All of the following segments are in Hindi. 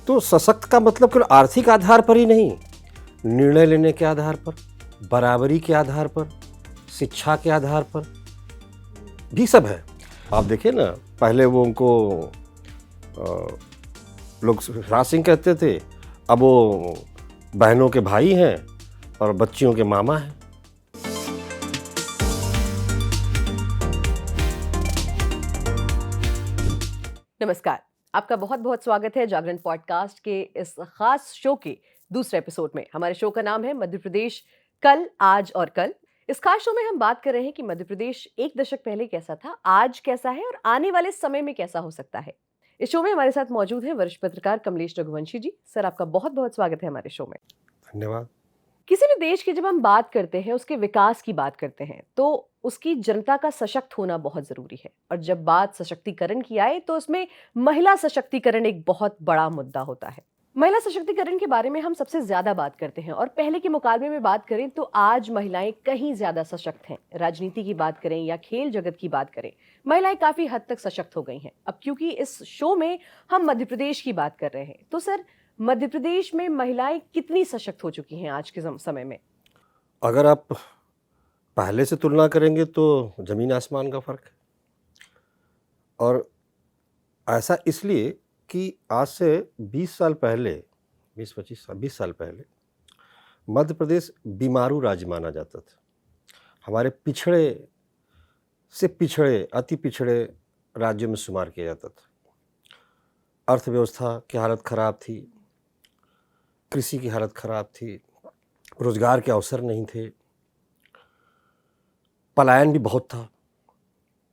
तो सशक्त का मतलब केवल आर्थिक आधार पर ही नहीं, निर्णय लेने के आधार पर, बराबरी के आधार पर, शिक्षा के आधार पर भी सब है। आप देखिए ना, पहले वो उनको लोग राज सिंह कहते थे, अब वो बहनों के भाई हैं और बच्चियों के मामा हैं। नमस्कार, आपका बहुत बहुत स्वागत है जागरण पॉडकास्ट के इस खास शो के दूसरे एपिसोड में। हमारे शो का नाम है मध्य प्रदेश कल, आज और कल। इस खास शो में हम बात कर रहे हैं कि मध्य प्रदेश एक दशक पहले कैसा था, आज कैसा है और आने वाले समय में कैसा हो सकता है। इस शो में हमारे साथ मौजूद हैं वरिष्ठ पत्रकार कमलेश रघुवंशी जी। सर, आपका बहुत बहुत स्वागत है हमारे शो में। धन्यवाद। किसी भी देश की जब हम बात करते हैं, उसके विकास की बात करते हैं, तो उसकी जनता का सशक्त होना बहुत जरूरी है। और जब बात सशक्तिकरण की आए तो उसमें महिला सशक्तिकरण एक बहुत बड़ा मुद्दा होता है। महिला सशक्तिकरण के बारे में हम सबसे ज्यादा बात करते हैं और पहले के मुकाबले में बात करें तो आज महिलाएं कहीं ज्यादा सशक्त हैं। राजनीति की बात करें या खेल जगत की बात करें, महिलाएं काफी हद तक सशक्त हो गई हैं। अब क्योंकि इस शो में हम मध्य प्रदेश की बात कर रहे हैं, तो सर, मध्य प्रदेश में महिलाएं कितनी सशक्त हो चुकी हैं आज के समय में? अगर आप पहले से तुलना करेंगे तो ज़मीन आसमान का फ़र्क है। और ऐसा इसलिए कि आज से 20 साल पहले, 20 साल पहले मध्य प्रदेश बीमारू राज्य माना जाता था। हमारे पिछड़े से पिछड़े, अति पिछड़े राज्यों में शुमार किया जाता था। अर्थव्यवस्था की हालत ख़राब थी, कृषि की हालत ख़राब थी, रोज़गार के अवसर नहीं थे, पलायन भी बहुत था।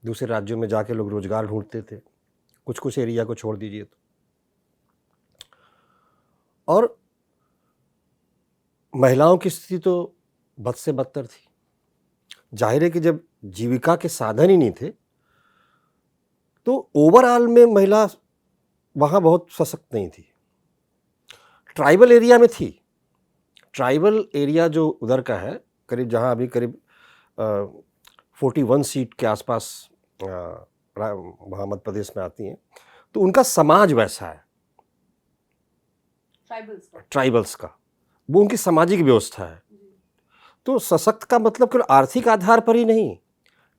दूसरे राज्यों में जाके लोग रोज़गार ढूंढते थे, कुछ कुछ एरिया को छोड़ दीजिए तो। और महिलाओं की स्थिति तो बद से बदतर थी। जाहिर है कि जब जीविका के साधन ही नहीं थे तो ओवरऑल में महिला वहाँ बहुत सशक्त नहीं थी। ट्राइबल एरिया में थी। ट्राइबल एरिया जो उधर का है, करीब जहाँ अभी करीब 41 सीट के आसपास वहाँ मध्य प्रदेश में आती हैं, तो उनका समाज वैसा है, ट्राइबल्स का, वो उनकी सामाजिक व्यवस्था है। तो सशक्त का मतलब केवल आर्थिक आधार पर ही नहीं,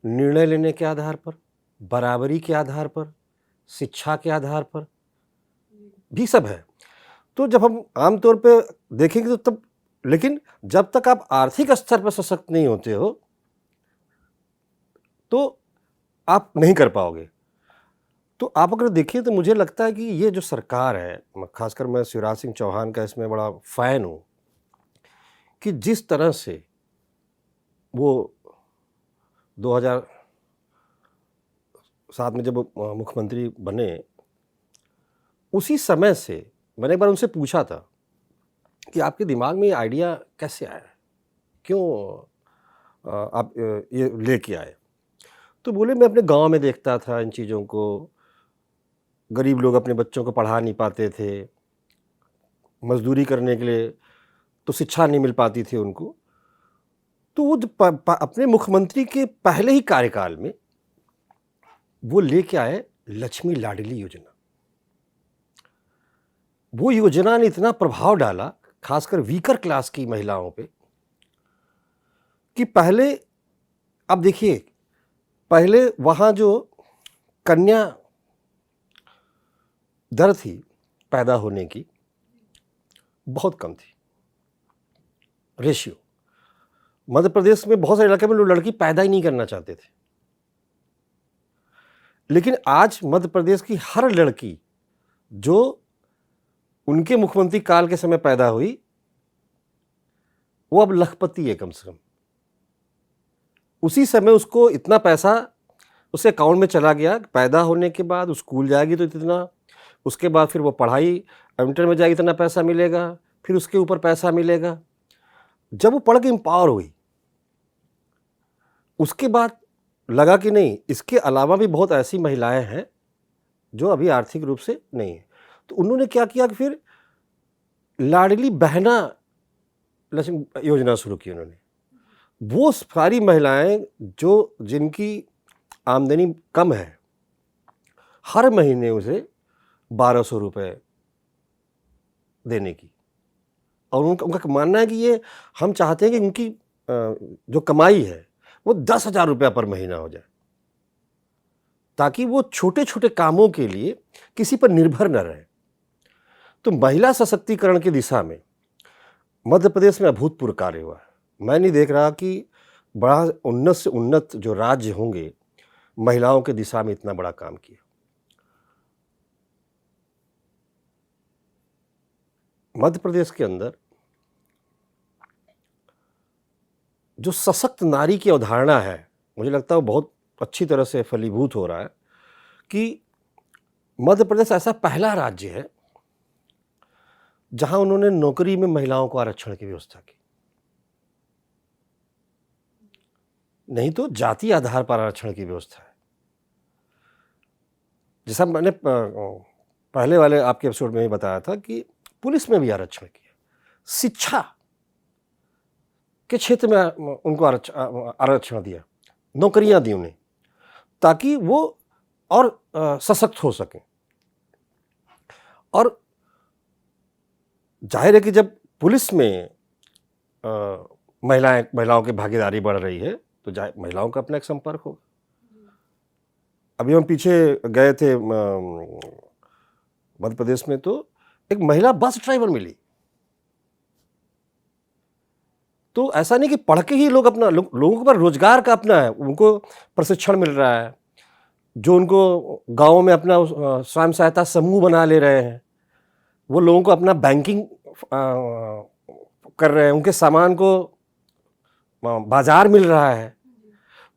निर्णय लेने के आधार पर, बराबरी के आधार पर, शिक्षा के आधार पर भी सब है। तो जब हम आमतौर पे देखेंगे तो तब, लेकिन जब तक आप आर्थिक स्तर पर सशक्त नहीं होते हो तो आप नहीं कर पाओगे। तो आप अगर देखिए तो मुझे लगता है कि ये जो सरकार है, खासकर मैं शिवराज सिंह चौहान का इसमें बड़ा फ़ैन हूँ कि जिस तरह से वो 2007 में जब वो मुख्यमंत्री बने, उसी समय से मैंने एक बार उनसे पूछा था कि आपके दिमाग में ये आइडिया कैसे आया, क्यों आप ये लेके आए? तो बोले, मैं अपने गांव में देखता था इन चीज़ों को, गरीब लोग अपने बच्चों को पढ़ा नहीं पाते थे, मजदूरी करने के लिए तो शिक्षा नहीं मिल पाती थी उनको। तो वो अपने मुख्यमंत्री के पहले ही कार्यकाल में वो लेके आए लक्ष्मी लाडली योजना। वो योजना ने इतना प्रभाव डाला खासकर वीकर क्लास की महिलाओं पे कि पहले, अब देखिए, पहले वहाँ जो कन्या दर थी पैदा होने की, बहुत कम थी रेशियो। मध्य प्रदेश में बहुत सारे इलाके में लोग लड़की पैदा ही नहीं करना चाहते थे। लेकिन आज मध्य प्रदेश की हर लड़की जो उनके मुख्यमंत्री काल के समय पैदा हुई, वो अब लखपति है कम से कम। उसी समय उसको इतना पैसा उसके अकाउंट में चला गया, पैदा होने के बाद स्कूल जाएगी तो इतना, उसके बाद फिर वो पढ़ाई इंटर में जाएगी इतना पैसा मिलेगा, फिर उसके ऊपर पैसा मिलेगा। जब वो पढ़ के एम्पावर हुई, उसके बाद लगा कि नहीं, इसके अलावा भी बहुत ऐसी महिलाएं हैं जो अभी आर्थिक रूप से नहीं है। तो उन्होंने क्या किया कि फिर लाडली बहना लक्ष्मी योजना शुरू की उन्होंने। वो सारी महिलाएं जो जिनकी आमदनी कम है, हर महीने उसे 1200 रुपये देने की, और उनका उनका मानना है कि ये हम चाहते हैं कि उनकी जो कमाई है वो 10,000 रुपया पर महीना हो जाए, ताकि वो छोटे-छोटे कामों के लिए किसी पर निर्भर न रहें। तो महिला सशक्तिकरण की दिशा में मध्य प्रदेश में अभूतपूर्व कार्य हुआ है। मैं नहीं देख रहा कि बड़ा उन्नत से उन्नत जो राज्य होंगे, महिलाओं के दिशा में इतना बड़ा काम किया। मध्य प्रदेश के अंदर जो सशक्त नारी की अवधारणा है, मुझे लगता है वो बहुत अच्छी तरह से फलीभूत हो रहा है कि मध्य प्रदेश ऐसा पहला राज्य है जहां उन्होंने नौकरी में महिलाओं को आरक्षण की व्यवस्था की। नहीं तो जाति आधार पर आरक्षण की व्यवस्था है। जैसा मैंने पहले वाले आपके एपिसोड में ही बताया था कि पुलिस में भी आरक्षण किया, शिक्षा के क्षेत्र में उनको आरक्षण दिया, नौकरियां दी उन्हें, ताकि वो और सशक्त हो सकें। और जाहिर है कि जब पुलिस में महिलाओं की भागीदारी बढ़ रही है तो महिलाओं का अपना एक संपर्क होगा। अभी हम पीछे गए थे मध्य प्रदेश में, तो एक महिला बस ड्राइवर मिली। तो ऐसा नहीं कि पढ़ के ही लोग अपना लोगों के पास रोजगार का अपना है, उनको प्रशिक्षण मिल रहा है, जो उनको गाँव में अपना स्वयं सहायता समूह बना ले रहे हैं, वो लोगों को अपना बैंकिंग कर रहे हैं, उनके सामान को बाजार मिल रहा है।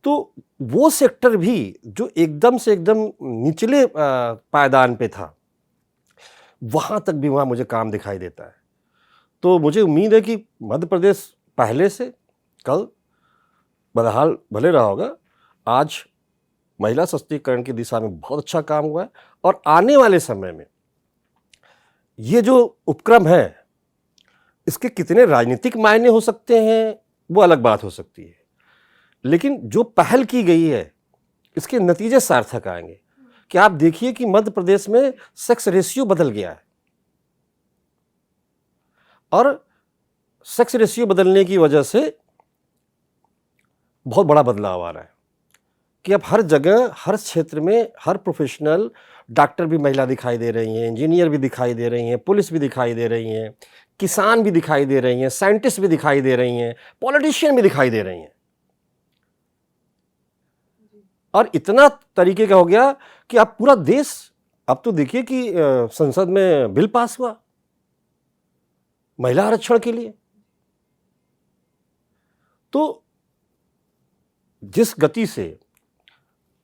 तो वो सेक्टर भी जो एकदम से एकदम निचले पायदान पे था, वहाँ तक भी वहाँ मुझे काम दिखाई देता है। तो मुझे उम्मीद है कि मध्य प्रदेश पहले से कल बदहाल भले रहा होगा, आज महिला सशक्तिकरण की दिशा में बहुत अच्छा काम हुआ है। और आने वाले समय में ये जो उपक्रम है, इसके कितने राजनीतिक मायने हो सकते हैं वो अलग बात हो सकती है, लेकिन जो पहल की गई है इसके नतीजे सार्थक आएंगे। कि आप देखिए कि मध्य प्रदेश में सेक्स रेशियो बदल गया है, और सेक्स रेशियो बदलने की वजह से बहुत बड़ा बदलाव आ रहा है कि अब हर जगह, हर क्षेत्र में, हर प्रोफेशनल, डॉक्टर भी महिला दिखाई दे रही हैं, इंजीनियर भी दिखाई दे रही हैं, पुलिस भी दिखाई दे रही हैं, किसान भी दिखाई दे रही हैं, साइंटिस्ट भी दिखाई दे रही हैं, पॉलिटिशियन भी दिखाई दे रही हैं। और इतना तरीके का हो गया कि अब पूरा देश, अब तो देखिए कि संसद में बिल पास हुआ महिला आरक्षण के लिए। तो जिस गति से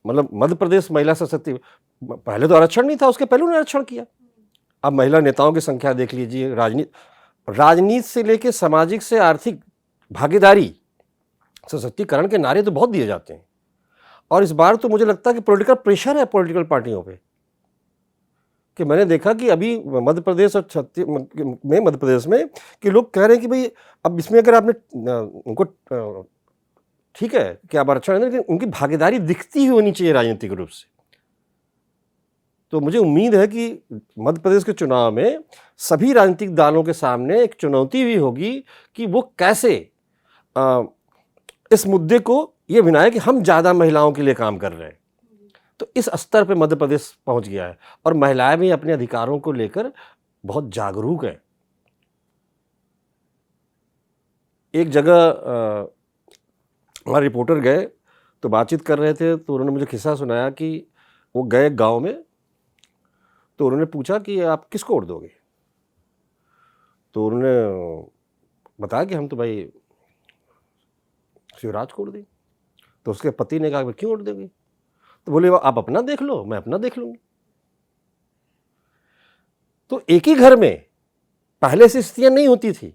मतलब मध्य प्रदेश महिला सशक्ति, पहले तो आरक्षण नहीं था, उसके पहले उन्होंने आरक्षण किया। अब महिला नेताओं की संख्या देख लीजिए, राजनीति से लेकर सामाजिक से आर्थिक भागीदारी, सशक्तिकरण के नारे तो बहुत दिए जाते हैं। और इस बार तो मुझे लगता है कि पॉलिटिकल प्रेशर है पॉलिटिकल पार्टियों पे, कि मैंने देखा कि अभी मध्य प्रदेश और मध्य प्रदेश में कि लोग कह रहे हैं कि भाई अब इसमें अगर आपने उनको ठीक है कि आप आरक्षण, लेकिन उनकी भागीदारी दिखती ही होनी चाहिए राजनीतिक रूप से। तो मुझे उम्मीद है कि मध्य प्रदेश के चुनाव में सभी राजनीतिक दलों के सामने एक चुनौती भी होगी कि वो कैसे इस मुद्दे को ये बनाए कि हम ज़्यादा महिलाओं के लिए काम कर रहे हैं। तो इस स्तर पे मध्य प्रदेश पहुंच गया है, और महिलाएं भी अपने अधिकारों को लेकर बहुत जागरूक हैं। एक जगह हमारे रिपोर्टर गए तो बातचीत कर रहे थे, तो उन्होंने मुझे किस्सा सुनाया कि वो गए गांव में, तो उन्होंने पूछा कि आप किसको वोट दोगे। तो उन्होंने बताया कि हम तो भाई शिवराज को वोट देंगे। तो उसके पति ने कहा क्यों वोट देंगे। तो बोले आप अपना देख लो, मैं अपना देख लूंगी। तो एक ही घर में पहले से स्थितियां नहीं होती थी,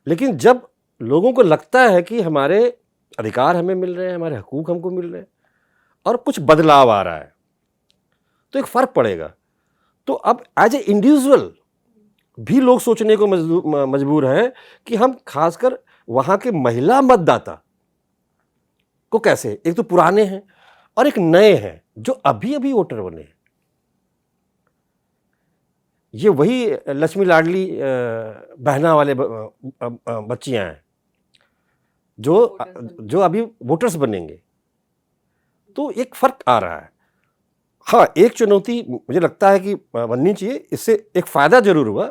लेकिन जब लोगों को लगता है कि हमारे अधिकार हमें मिल रहे हैं, हमारे हकूक हमको मिल रहे हैं और कुछ बदलाव आ रहा है, तो एक फर्क पड़ेगा। तो अब एज ए इंडिविजुअल भी लोग सोचने को मजबूर हैं कि हम खासकर वहां के महिला मतदाता को कैसे, एक तो पुराने हैं और एक नए हैं जो अभी अभी वोटर बने हैं, ये वही लक्ष्मी लाडली बहना वाले बच्चियां हैं जो अभी वोटर्स बनेंगे। तो एक फर्क आ रहा है। हाँ, एक चुनौती मुझे लगता है कि बननी चाहिए। इससे एक फ़ायदा ज़रूर हुआ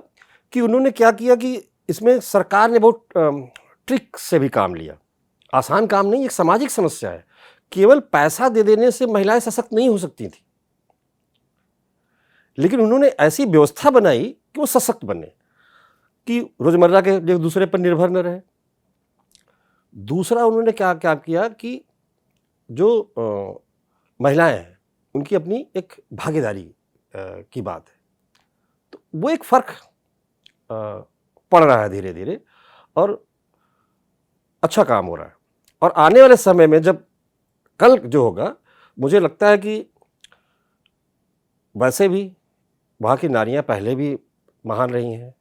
कि उन्होंने क्या किया कि इसमें सरकार ने बहुत ट्रिक से भी काम लिया। आसान काम नहीं, एक सामाजिक समस्या है। केवल पैसा दे देने से महिलाएं सशक्त नहीं हो सकती थी, लेकिन उन्होंने ऐसी व्यवस्था बनाई कि वो सशक्त बने, कि रोज़मर्रा के एक दूसरे पर निर्भर न रहे। दूसरा उन्होंने क्या क्या किया कि जो महिलाएं हैं उनकी अपनी एक भागीदारी की बात है। तो वो एक फ़र्क पड़ रहा है धीरे धीरे, और अच्छा काम हो रहा है। और आने वाले समय में जब कल जो होगा, मुझे लगता है कि वैसे भी वहाँ की नारियां पहले भी महान रही हैं।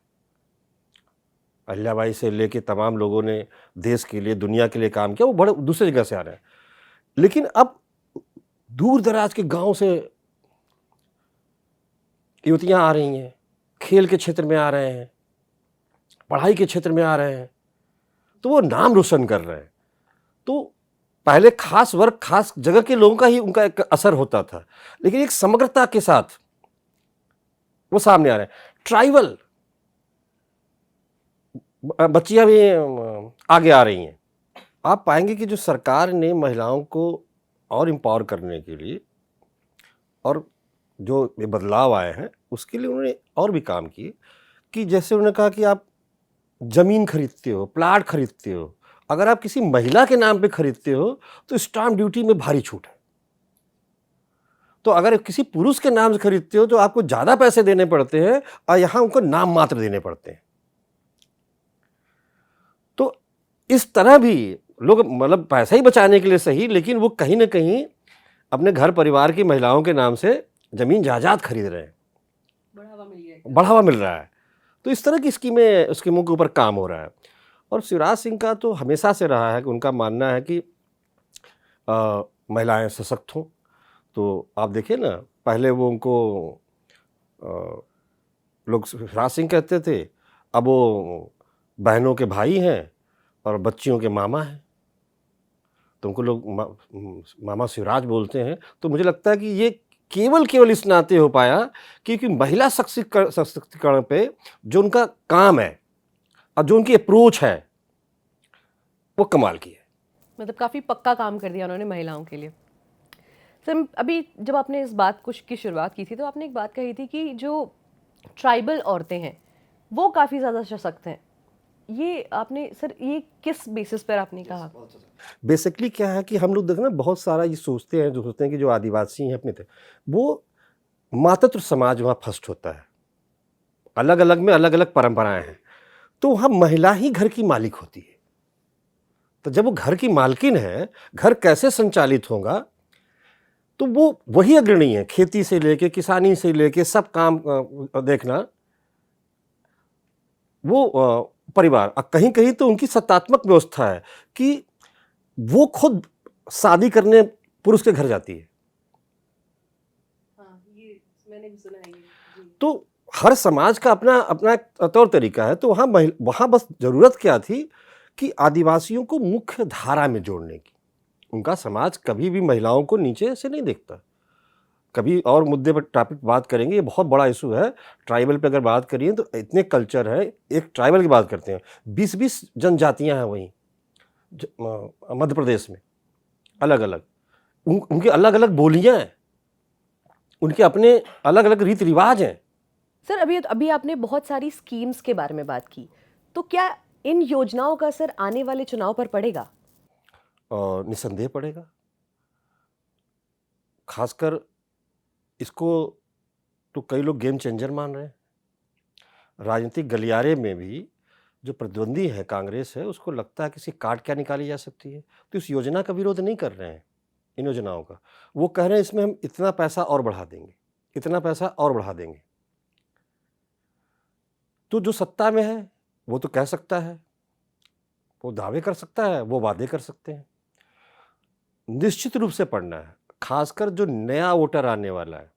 अहिल्याबाई से लेके तमाम लोगों ने देश के लिए, दुनिया के लिए काम किया। वो बड़े दूसरे जगह से आ रहे हैं, लेकिन अब दूर दराज के गांव से युवतियां आ रही हैं, खेल के क्षेत्र में आ रहे हैं, पढ़ाई के क्षेत्र में आ रहे हैं, तो वो नाम रोशन कर रहे हैं। तो पहले खास वर्ग, खास जगह के लोगों का ही उनका एक असर होता था, लेकिन एक समग्रता के साथ वो सामने आ रहे हैं। ट्राइबल बच्चियां भी आगे आ रही हैं। आप पाएंगे कि जो सरकार ने महिलाओं को और एम्पावर करने के लिए और जो ये बदलाव आए हैं उसके लिए उन्होंने और भी काम किए। कि जैसे उन्होंने कहा कि आप ज़मीन खरीदते हो, प्लाट खरीदते हो, अगर आप किसी महिला के नाम पे खरीदते हो तो स्टाम्प ड्यूटी में भारी छूट है। तो अगर किसी पुरुष के नाम से खरीदते हो तो आपको ज़्यादा पैसे देने पड़ते हैं, और यहाँ उनको नाम मात्र देने पड़ते हैं। तो इस तरह भी लोग मतलब पैसा ही बचाने के लिए सही, लेकिन वो कहीं ना कहीं अपने घर परिवार की महिलाओं के नाम से ज़मीन जायदाद खरीद रहे हैं, बढ़ावा मिल रहा है। तो इस तरह की स्कीमों के ऊपर काम हो रहा है। और शिवराज सिंह का तो हमेशा से रहा है कि उनका मानना है कि महिलाएं सशक्त हों। तो आप देखिए ना, पहले वो उनको लोग शिवराज सिंह कहते थे, अब वो बहनों के भाई हैं और बच्चियों के मामा हैं, तो उनको लोग मामा शिवराज बोलते हैं। तो मुझे लगता है कि ये केवल इस नाते हो पाया क्योंकि महिला सशक्तिकरण पे जो उनका काम है और जो उनकी अप्रोच है वो कमाल की है। मतलब काफ़ी पक्का काम कर दिया उन्होंने महिलाओं के लिए। सर, अभी जब आपने इस बात की शुरुआत की थी तो आपने एक बात कही थी कि जो ट्राइबल औरतें हैं वो काफ़ी ज़्यादा सशक्त हैं। ये आपने सर ये किस बेसिस पर आपने कहा? बेसिकली क्या है कि हम लोग देखो ना, बहुत सारा ये सोचते हैं कि जो आदिवासी हैं अपने थे, वो मातृ समाज वहाँ फर्स्ट होता है। अलग अलग में अलग अलग परंपराएं हैं, तो वहाँ महिला ही घर की मालिक होती है। तो जब वो घर की मालकिन है, घर कैसे संचालित होगा, तो वो वही अग्रणी है। खेती से लेके, किसानी से लेके सब काम देखना वो परिवार। कहीं कहीं तो उनकी सत्तात्मक व्यवस्था है कि वो खुद शादी करने पुरुष के घर जाती है। हाँ, ये मैंने भी सुना है ये। तो हर समाज का अपना अपना तौर तरीका है। तो वहाँ बस ज़रूरत क्या थी कि आदिवासियों को मुख्य धारा में जोड़ने की। उनका समाज कभी भी महिलाओं को नीचे से नहीं देखता। कभी और मुद्दे पर टॉपिक बात करेंगे, ये बहुत बड़ा इशू है। ट्राइबल पे अगर बात करिए तो इतने कल्चर है। एक ट्राइबल की बात करते हैं, 20-20 जनजातियां हैं वहीं मध्य प्रदेश में, अलग अलग उनकी अलग अलग बोलियां हैं, उनके अपने अलग अलग रीति रिवाज हैं। सर, अभी आपने बहुत सारी स्कीम्स के बारे में बात की, तो क्या इन योजनाओं का असर आने वाले चुनाव पर पड़ेगा? निसंदेह पड़ेगा। खासकर इसको तो कई लोग गेम चेंजर मान रहे हैं। राजनीतिक गलियारे में भी जो प्रतिद्वंदी है, कांग्रेस है, उसको लगता है कि इसकी काट क्या निकाली जा सकती है, तो इस योजना का विरोध नहीं कर रहे हैं। इन योजनाओं का वो कह रहे हैं इसमें हम इतना पैसा और बढ़ा देंगे, इतना पैसा और बढ़ा देंगे। तो जो सत्ता में है वो तो कह सकता है, वो दावे कर सकता है, वो वादे कर सकते हैं। निश्चित रूप से पढ़ना है, खासकर जो नया वोटर आने वाला है,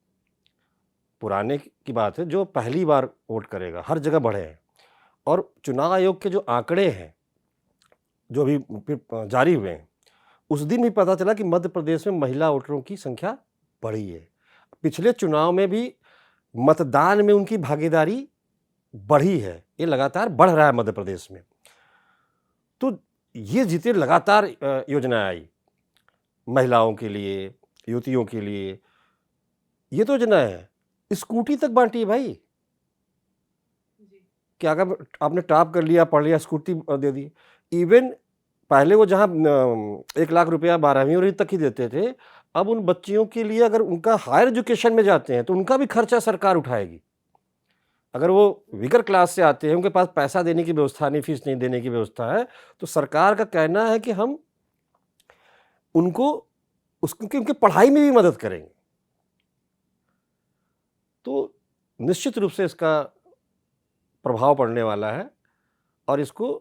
पुराने की बात है, जो पहली बार वोट करेगा हर जगह बढ़े हैं। और चुनाव आयोग के जो आंकड़े हैं, जो अभी जारी हुए हैं, उस दिन भी पता चला कि मध्य प्रदेश में महिला वोटरों की संख्या बढ़ी है। पिछले चुनाव में भी मतदान में उनकी भागीदारी बढ़ी है, ये लगातार बढ़ रहा है मध्य प्रदेश में। तो ये जितने लगातार योजनाएं आई महिलाओं के लिए, युवतियों के लिए, ये तो योजना है, स्कूटी तक बांटी है भाई। क्या अगर आपने टॉप कर लिया, पढ़ लिया, स्कूटी दे दी। इवन पहले वो जहाँ 1 लाख रुपया 12वीं तक ही देते थे, अब उन बच्चियों के लिए अगर उनका हायर एजुकेशन में जाते हैं तो उनका भी खर्चा सरकार उठाएगी। अगर वो विगर क्लास से आते हैं, उनके पास पैसा देने की व्यवस्था नहीं, फीस नहीं देने की व्यवस्था है, तो सरकार का कहना है कि हम उनको उनकी पढ़ाई में भी मदद करेंगे। तो निश्चित रूप से इसका प्रभाव पड़ने वाला है। और इसको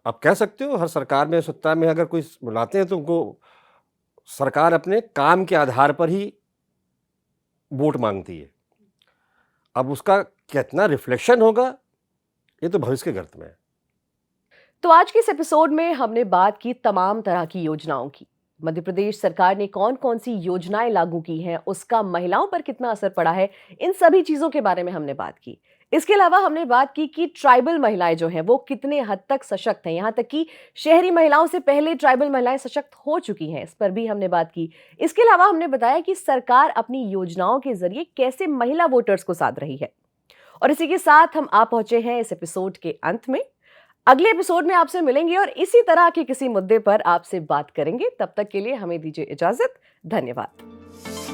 आप कह सकते हो, हर सरकार में, सत्ता में अगर कोई बुलाते हैं तो उनको सरकार अपने काम के आधार पर ही वोट मांगती है। अब उसका कितना रिफ्लेक्शन होगा, ये तो भविष्य के गर्त में है। तो आज के इस एपिसोड में हमने बात की तमाम तरह की योजनाओं की। मध्य प्रदेश सरकार ने कौन कौन सी योजनाएं लागू की हैं, उसका महिलाओं पर कितना असर पड़ा है, इन सभी चीजों के बारे में हमने बात की। इसके अलावा हमने बात की कि ट्राइबल महिलाएं जो हैं वो कितने हद तक सशक्त हैं, यहां तक कि शहरी महिलाओं से पहले ट्राइबल महिलाएं सशक्त हो चुकी हैं, इस पर भी हमने बात की। इसके अलावा हमने बताया कि सरकार अपनी योजनाओं के जरिए कैसे महिला वोटर्स को साध रही है। और इसी के साथ हम आ पहुंचे हैं इस एपिसोड के अंत में। अगले एपिसोड में आपसे मिलेंगे और इसी तरह के किसी मुद्दे पर आपसे बात करेंगे। तब तक के लिए हमें दीजिए इजाजत। धन्यवाद।